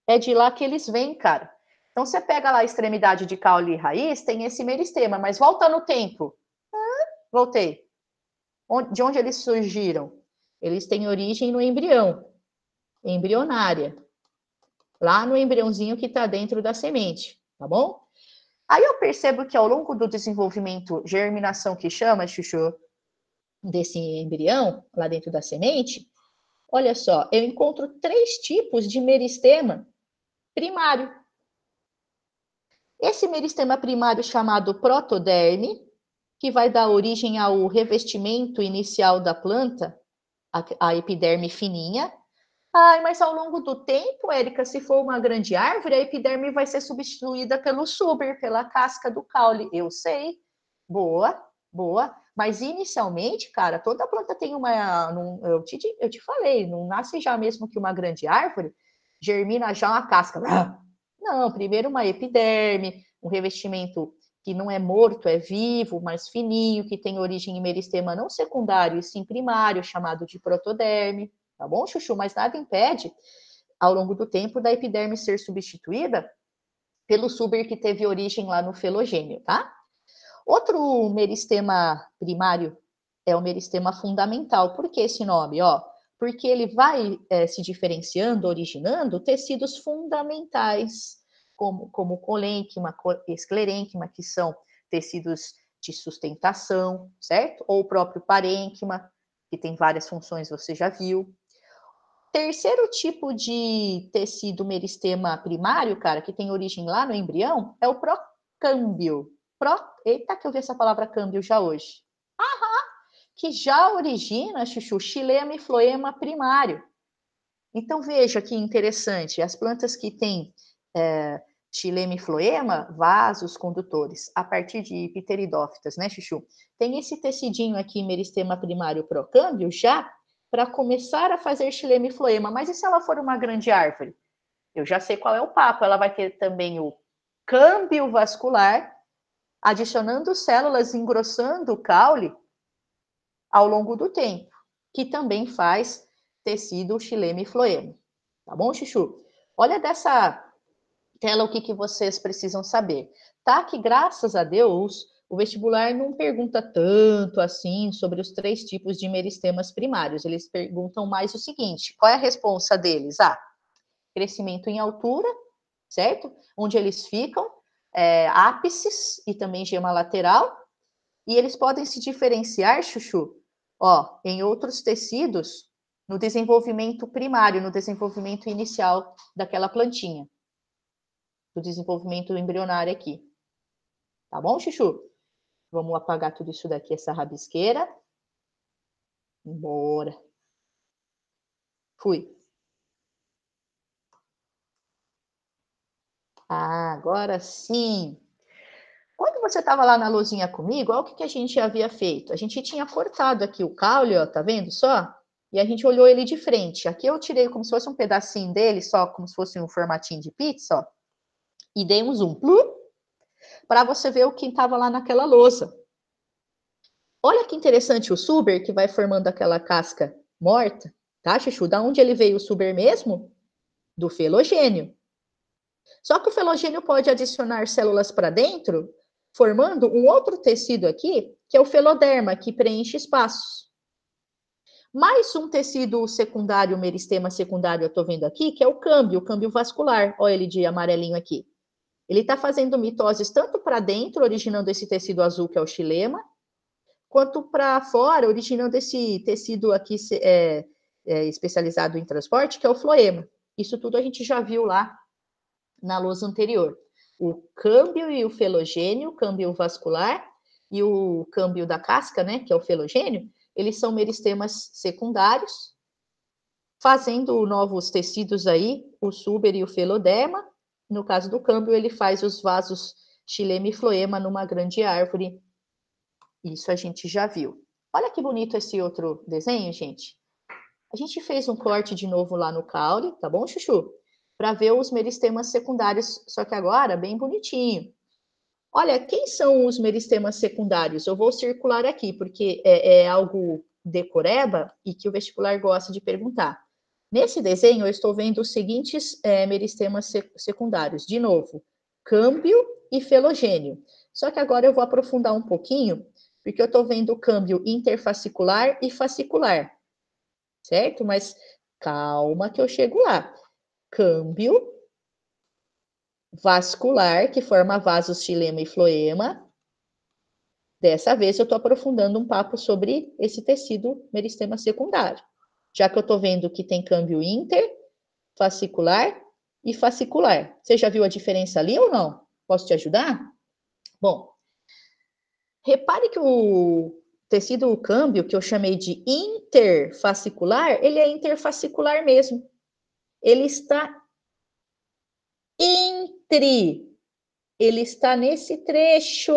É de lá que eles vêm, cara. Então, você pega lá a extremidade de caule e raiz, tem esse meristema, mas volta no tempo. Voltei. De onde eles surgiram? Eles têm origem no embrião, embrionária. Lá no embriãozinho que está dentro da semente, tá bom? Aí eu percebo que ao longo do desenvolvimento, germinação que chama, Chuchu, desse embrião, lá dentro da semente, olha só, eu encontro 3 tipos de meristema primário. Esse meristema primário chamado protoderme, que vai dar origem ao revestimento inicial da planta, a epiderme fininha. Ai, mas ao longo do tempo, Érica, se for uma grande árvore, a epiderme vai ser substituída pelo suber, pela casca do caule. Eu sei. Boa, boa. Mas inicialmente, cara, toda planta tem uma. Eu te falei, não nasce já mesmo que uma grande árvore, germina já uma casca. Não, primeiro uma epiderme, um revestimento que não é morto, é vivo, mais fininho, que tem origem em meristema não secundário, e sim primário, chamado de protoderme. Tá bom, Chuchu? Mas nada impede, ao longo do tempo, da epiderme ser substituída pelo suber que teve origem lá no felogênio, tá? Outro meristema primário é o meristema fundamental. Por que esse nome? Ó, porque ele vai se diferenciando, originando tecidos fundamentais, como o colênquima, esclerênquima, que são tecidos de sustentação, certo? Ou o próprio parênquima, que tem várias funções, você já viu. Terceiro tipo de tecido meristema primário, cara, que tem origem lá no embrião, é o procâmbio. Eita, que eu vi essa palavra câmbio já hoje. Que já origina, Chuchu, xilema e floema primário. Então, veja que interessante, as plantas que têm xilema e floema, vasos condutores, a partir de pteridófitas, né, Chuchu? Tem esse tecidinho aqui, meristema primário procâmbio, já para começar a fazer xilema e floema. Mas e se ela for uma grande árvore? Eu já sei qual é o papo. Ela vai ter também o câmbio vascular, adicionando células, engrossando o caule ao longo do tempo, que também faz tecido xilema e floema. Tá bom, Chuchu? Olha dessa tela o que vocês precisam saber. Tá que, graças a Deus, o vestibular não pergunta tanto assim sobre os 3 tipos de meristemas primários. Eles perguntam mais o seguinte: qual é a responsa deles? Crescimento em altura, certo? Onde eles ficam, ápices e também gema lateral. E eles podem se diferenciar, Chuchu, em outros tecidos, no desenvolvimento primário, no desenvolvimento inicial daquela plantinha, do desenvolvimento embrionário aqui. Tá bom, Chuchu? Vamos apagar tudo isso daqui, essa rabisqueira. Bora. Fui. Agora sim. Quando você estava lá na luzinha comigo, olha o que a gente havia feito. A gente tinha cortado aqui o caule, ó, tá vendo só? E a gente olhou ele de frente. Aqui eu tirei como se fosse um pedacinho dele, só como se fosse um formatinho de pizza, ó. E dei um zoom, para você ver o que estava lá naquela lousa. Olha que interessante o suber, que vai formando aquela casca morta, tá, Chuchu? Da onde ele veio o suber mesmo? Do felogênio. Só que o felogênio pode adicionar células para dentro, formando um outro tecido aqui, que é o feloderma, que preenche espaços. Mais um tecido secundário, meristema secundário, eu estou vendo aqui, que é o câmbio vascular. Olha ele de amarelinho aqui. Ele está fazendo mitoses tanto para dentro, originando esse tecido azul, que é o xilema, quanto para fora, originando esse tecido aqui especializado em transporte, que é o floema. Isso tudo a gente já viu lá na lousa anterior. O câmbio e o felogênio, o câmbio vascular e o câmbio da casca, né, que é o felogênio, eles são meristemas secundários, fazendo novos tecidos aí, o suber e o feloderma. No caso do câmbio, ele faz os vasos xilema e floema numa grande árvore. Isso a gente já viu. Olha que bonito esse outro desenho, gente. A gente fez um corte de novo lá no caule, tá bom, Chuchu? Para ver os meristemas secundários, só que agora bem bonitinho. Olha, quem são os meristemas secundários? Eu vou circular aqui, porque é algo decoreba e que o vestibular gosta de perguntar. Nesse desenho, eu estou vendo os seguintes meristemas secundários. De novo, câmbio e felogênio. Só que agora eu vou aprofundar um pouquinho, porque eu estou vendo o câmbio interfascicular e fascicular, certo? Mas calma que eu chego lá. Câmbio vascular, que forma vasos xilema e floema. Dessa vez eu estou aprofundando um papo sobre esse tecido meristema secundário. Já que eu estou vendo que tem câmbio interfascicular e fascicular. Você já viu a diferença ali ou não? Posso te ajudar? Bom, repare que o tecido câmbio, que eu chamei de interfascicular, ele é interfascicular mesmo. Ele está ele está nesse trecho,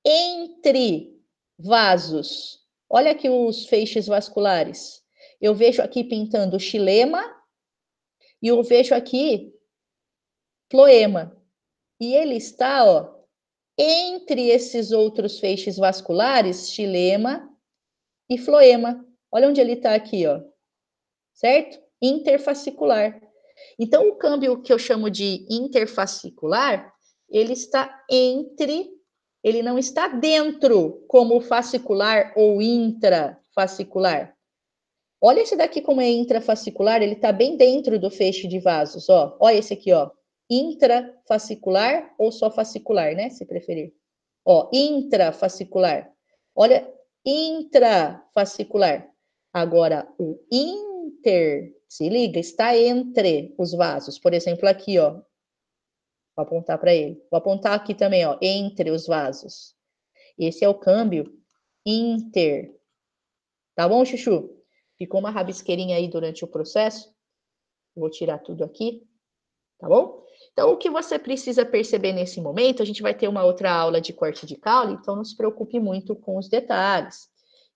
entre vasos. Olha aqui os feixes vasculares. Eu vejo aqui pintando xilema e eu vejo aqui floema. E ele está, entre esses outros feixes vasculares, xilema e floema. Olha onde ele está aqui, certo? Interfascicular. Então, o câmbio que eu chamo de interfascicular, ele está entre, ele não está dentro, como fascicular ou intrafascicular. Olha esse daqui como é intrafascicular, ele está bem dentro do feixe de vasos, ó. Olha esse aqui, ó. Intrafascicular ou só fascicular, né? Se preferir. Ó, intrafascicular. Olha, intrafascicular. Agora, o inter, se liga, está entre os vasos. Por exemplo, aqui, ó. Vou apontar para ele. Vou apontar aqui também, ó, entre os vasos. Esse é o câmbio inter. Tá bom, Chuchu? Ficou uma rabisqueirinha aí durante o processo. Vou tirar tudo aqui, tá bom? Então, o que você precisa perceber nesse momento, a gente vai ter uma outra aula de corte de caule, então não se preocupe muito com os detalhes.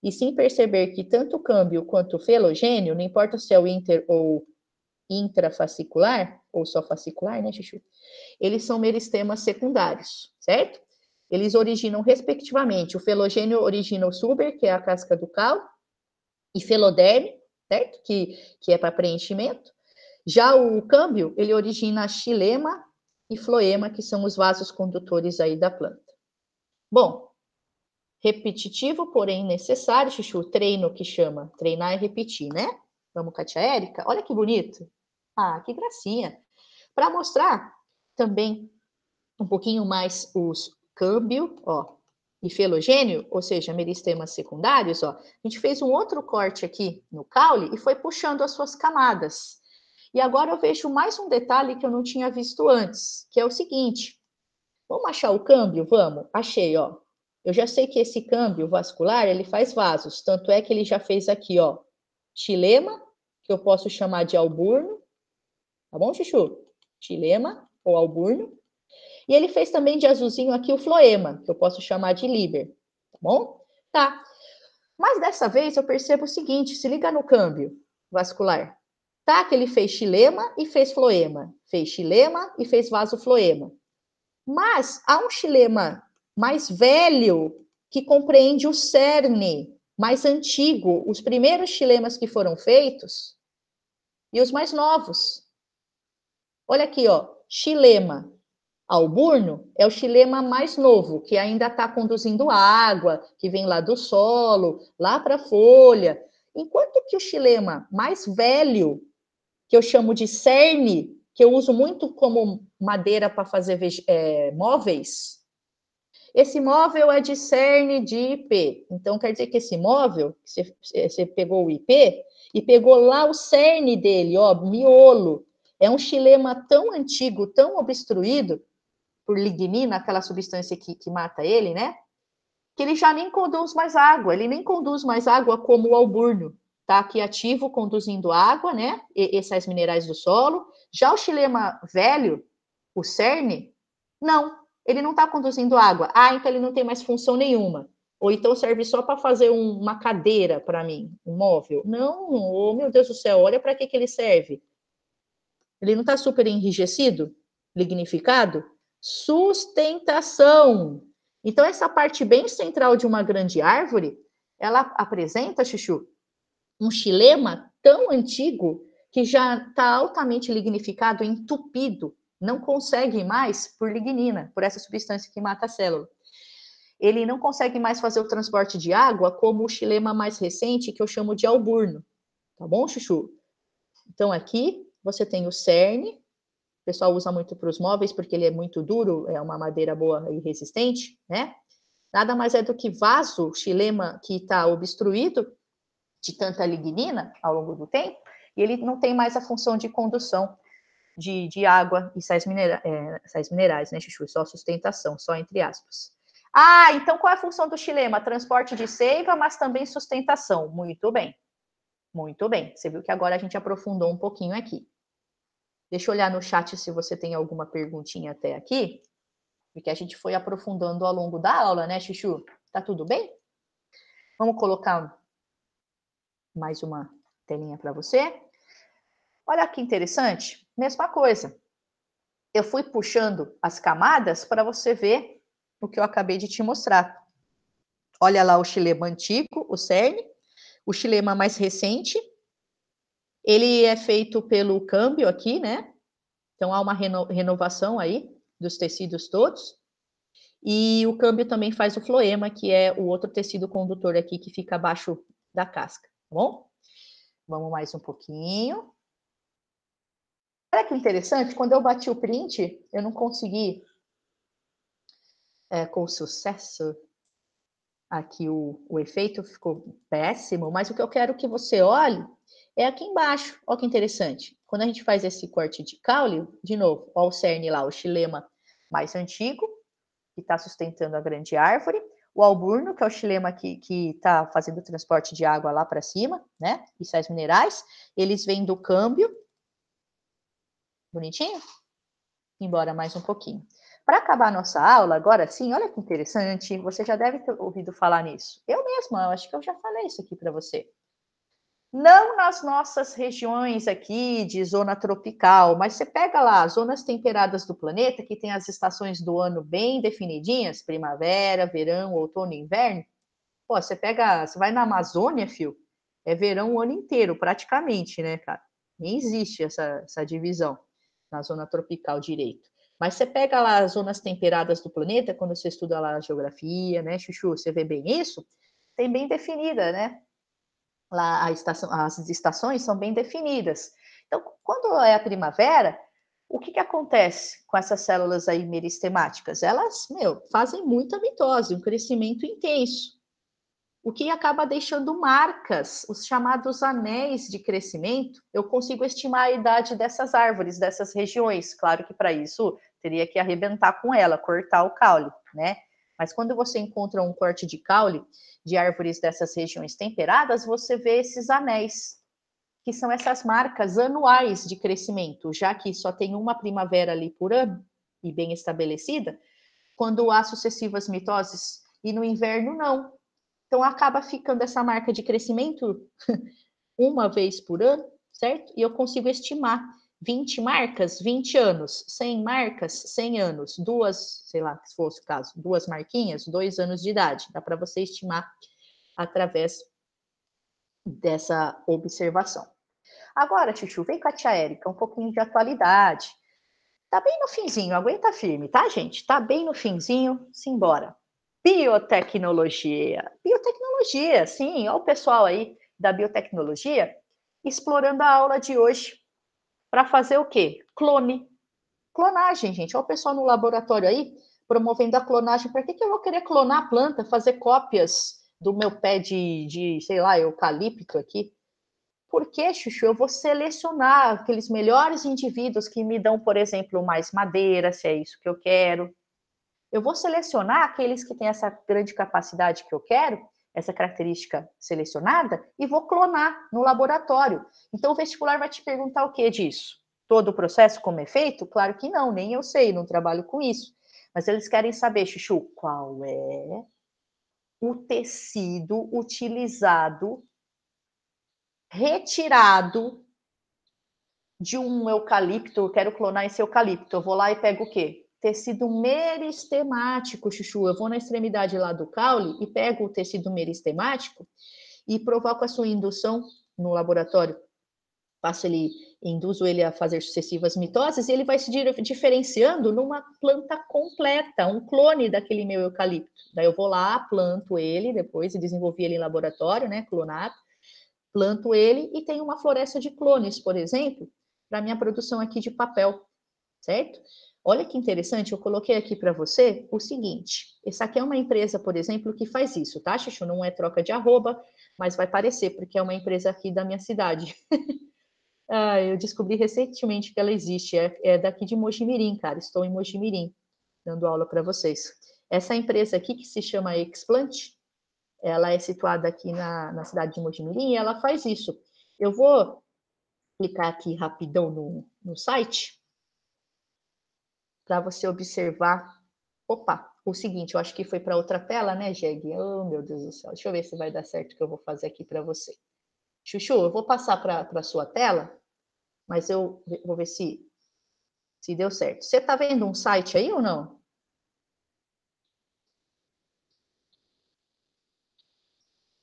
E sim perceber que tanto o câmbio quanto o felogênio, não importa se é o inter ou intrafascicular, ou só fascicular, né, Chuchu? Eles são meristemas secundários, certo? Eles originam, respectivamente, o felogênio origina o suber, que é a casca do caule, e feloderme, certo? Que é para preenchimento. Já o câmbio, ele origina xilema e floema, que são os vasos condutores aí da planta. Bom, repetitivo, porém necessário, Chuchu, treino que chama, treinar e repetir, né? Vamos com a tia Érica? Olha que bonito. Ah, que gracinha. Para mostrar também um pouquinho mais os câmbio, ó, e felogênio, ou seja, meristemas secundários, ó, a gente fez um outro corte aqui no caule e foi puxando as suas camadas. E agora eu vejo mais um detalhe que eu não tinha visto antes, que é o seguinte. Vamos achar o câmbio? Vamos. Achei, ó. Eu já sei que esse câmbio vascular, ele faz vasos, tanto é que ele já fez aqui, ó, xilema, que eu posso chamar de alburno, tá bom, Chuchu? Xilema ou alburno. E ele fez também de azulzinho aqui o floema, que eu posso chamar de liber, tá bom? Tá. Mas dessa vez eu percebo o seguinte, se liga no câmbio vascular. Tá que ele fez xilema e fez floema, fez xilema e fez vasofloema. Mas há um xilema mais velho que compreende o cerne mais antigo, os primeiros xilemas que foram feitos e os mais novos. Olha aqui, ó, xilema alburno é o xilema mais novo, que ainda está conduzindo água, que vem lá do solo, lá para a folha. Enquanto que o xilema mais velho, que eu chamo de cerne, que eu uso muito como madeira para fazer móveis, esse móvel é de cerne de IP. Então, quer dizer que esse móvel, você pegou o IP e pegou lá o cerne dele, ó, miolo. É um xilema tão antigo, tão obstruído, por lignina, aquela substância que mata ele, né? Que ele já nem conduz mais água, ele nem conduz mais água como o alburno, tá aqui ativo conduzindo água, né? E sais minerais do solo. Já o xilema velho, o cerne, não, ele não está conduzindo água. Ah, então ele não tem mais função nenhuma. Ou então serve só para fazer uma cadeira para mim, um móvel. Não, oh, meu Deus do céu, olha para que ele serve. Ele não está super enrijecido, lignificado? Sustentação. Então, essa parte bem central de uma grande árvore, ela apresenta, Chuchu, um xilema tão antigo que já está altamente lignificado, entupido, não consegue mais por lignina, por essa substância que mata a célula. Ele não consegue mais fazer o transporte de água como o xilema mais recente, que eu chamo de alburno. Tá bom, Chuchu? Então, aqui você tem o cerne, o pessoal usa muito para os móveis porque ele é muito duro, é uma madeira boa e resistente, né? Nada mais é do que vaso, xilema que está obstruído de tanta lignina ao longo do tempo, e ele não tem mais a função de condução de água e sais minerais, né, Chuchu? Só sustentação, só entre aspas. Ah, então qual é a função do xilema? Transporte de seiva, mas também sustentação. Muito bem. Muito bem. Você viu que agora a gente aprofundou um pouquinho aqui. Deixa eu olhar no chat se você tem alguma perguntinha até aqui, porque a gente foi aprofundando ao longo da aula, né, Chuchu? Tá tudo bem? Vamos colocar mais uma telinha para você. Olha que interessante, mesma coisa. Eu fui puxando as camadas para você ver o que eu acabei de te mostrar. Olha lá o xilema antigo, o cerne, o xilema mais recente. Ele é feito pelo câmbio aqui, né? Então há uma renovação aí dos tecidos todos. E o câmbio também faz o floema, que é o outro tecido condutor aqui que fica abaixo da casca, tá bom? Vamos mais um pouquinho. Olha que interessante, quando eu bati o print, eu não consegui com sucesso aqui o efeito, ficou péssimo, mas o que eu quero que você olhe é aqui embaixo. Olha que interessante. Quando a gente faz esse corte de caule, de novo, olha o cerne lá, o xilema mais antigo, que está sustentando a grande árvore, o alburno, que é o xilema que está fazendo o transporte de água lá para cima, né? E sais minerais, eles vêm do câmbio. Bonitinho? Embora mais um pouquinho. Para acabar a nossa aula, agora sim, olha que interessante, você já deve ter ouvido falar nisso. Eu mesma, eu acho que eu já falei isso aqui para você. Não nas nossas regiões aqui de zona tropical, mas você pega lá as zonas temperadas do planeta, que tem as estações do ano bem definidinhas, primavera, verão, outono e inverno. Pô, você pega, você vai na Amazônia, fio, é verão o ano inteiro, praticamente, né, cara? Nem existe essa divisão na zona tropical direito. Mas você pega lá as zonas temperadas do planeta, quando você estuda lá a geografia, né, Chuchu, você vê bem isso, tem bem definida, né? Lá as estações são bem definidas. Então, quando é a primavera, o que acontece com essas células aí meristemáticas? Elas, fazem muita mitose, um crescimento intenso, o que acaba deixando marcas, os chamados anéis de crescimento. Eu consigo estimar a idade dessas árvores, dessas regiões. Claro que para isso teria que arrebentar com ela, cortar o caule, né? Mas quando você encontra um corte de caule de árvores dessas regiões temperadas, você vê esses anéis, que são essas marcas anuais de crescimento, já que só tem uma primavera ali por ano e bem estabelecida, quando há sucessivas mitoses, e no inverno não. Então acaba ficando essa marca de crescimento uma vez por ano, certo? E eu consigo estimar 20 marcas, 20 anos, 100 marcas, 100 anos, duas, sei lá, se fosse o caso, duas marquinhas, 2 anos de idade. Dá para você estimar através dessa observação. Agora, Chuchu, vem com a tia Érica, um pouquinho de atualidade. Tá bem no finzinho, aguenta firme, tá, gente? Tá bem no finzinho, simbora. Biotecnologia. Biotecnologia, sim, olha o pessoal aí da biotecnologia explorando a aula de hoje para fazer o quê? Clonagem, gente. Olha o pessoal no laboratório aí promovendo a clonagem. Para que eu vou querer clonar a planta, fazer cópias do meu pé sei lá, eucalipto aqui? Porque, Chuchu, eu vou selecionar aqueles melhores indivíduos que me dão, por exemplo, mais madeira, se é isso que eu quero. Eu vou selecionar aqueles que têm essa grande capacidade que eu quero, essa característica selecionada, e vou clonar no laboratório. Então, o vestibular vai te perguntar o que disso? Todo o processo como é feito? Claro que não, nem eu sei, não trabalho com isso. Mas eles querem saber, Chuchu, qual é o tecido utilizado, retirado de um eucalipto, eu quero clonar esse eucalipto, eu vou lá e pego o quê? Tecido meristemático, Chuchu. Eu vou na extremidade lá do caule e pego o tecido meristemático e provoco a sua indução no laboratório. Induzo ele a fazer sucessivas mitoses e ele vai se diferenciando numa planta completa, um clone daquele meu eucalipto. Daí eu vou lá, planto ele depois e desenvolvi ele em laboratório, né, clonado. Planto ele e tenho uma floresta de clones, por exemplo, para minha produção aqui de papel, certo? Olha que interessante, eu coloquei aqui para você o seguinte: essa aqui é uma empresa, por exemplo, que faz isso, tá, Chuchu? Não é troca de arroba, mas vai parecer, porque é uma empresa aqui da minha cidade. Eu descobri recentemente que ela existe, é daqui de Mojimirim, cara. Estou em Mojimirim, dando aula para vocês. Essa empresa aqui, que se chama Explant, ela é situada aqui na cidade de Mojimirim e ela faz isso. Eu vou clicar aqui rapidão no site para você observar. Opa, o seguinte, eu acho que foi para outra tela, né, Jeg? Oh, meu Deus do céu. Deixa eu ver se vai dar certo o que eu vou fazer aqui para você. Chuchu, eu vou passar para a sua tela, mas eu vou ver se deu certo. Você está vendo um site aí ou não?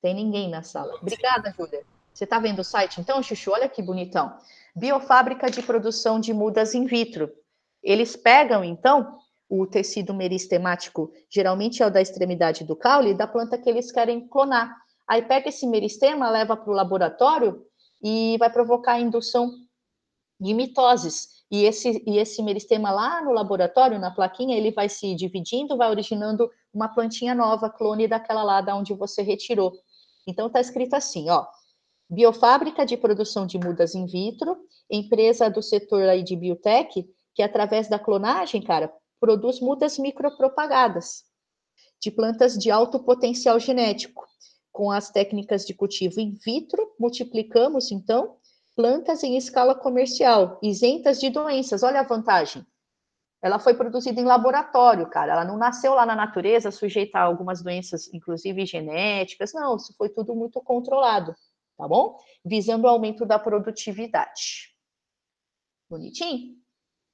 Tem ninguém na sala. Obrigada, Júlia. Você está vendo o site então, Chuchu? Olha que bonitão. Biofábrica de produção de mudas in vitro. Eles pegam, então, o tecido meristemático, geralmente é o da extremidade do caule, da planta que eles querem clonar. Aí pega esse meristema, leva para o laboratório e vai provocar a indução de mitoses. E esse meristema lá no laboratório, na plaquinha, ele vai se dividindo, vai originando uma plantinha nova, clone daquela lá da onde você retirou. Então está escrito assim, ó, biofábrica de produção de mudas in vitro, empresa do setor aí de biotech, que através da clonagem, cara, produz mudas micropropagadas de plantas de alto potencial genético. Com as técnicas de cultivo in vitro, multiplicamos, então, plantas em escala comercial, isentas de doenças. Olha a vantagem. Ela foi produzida em laboratório, cara. Ela não nasceu lá na natureza, sujeita a algumas doenças, inclusive genéticas. Não, isso foi tudo muito controlado, tá bom? Visando o aumento da produtividade. Bonitinho?